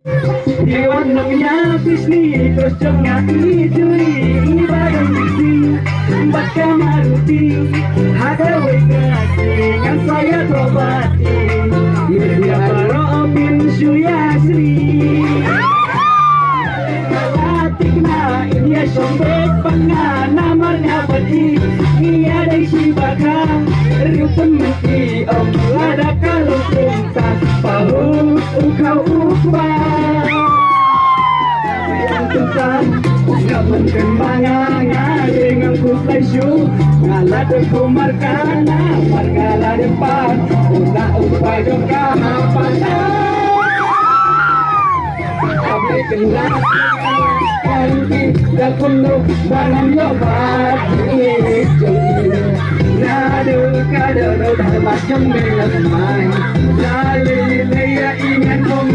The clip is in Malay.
Iwannya Krishni terus jengaki juri bareng isi baca maruti ada wegasi yang saya tobati media Robin Suyasri Tikna India sombek pangan namanya badi ia dari Sibaka rupun mati om ada kalau tuntas pahu kau ubah Nga mengkembangan dengan kuslay syu Ngalat ko markana Markala depan Una upay do kahapanan Abay kenal Kanki Dakuno Bangan yobat Irit yung Nadu kadaro Dapat yung melasmay Dali leya ingat kong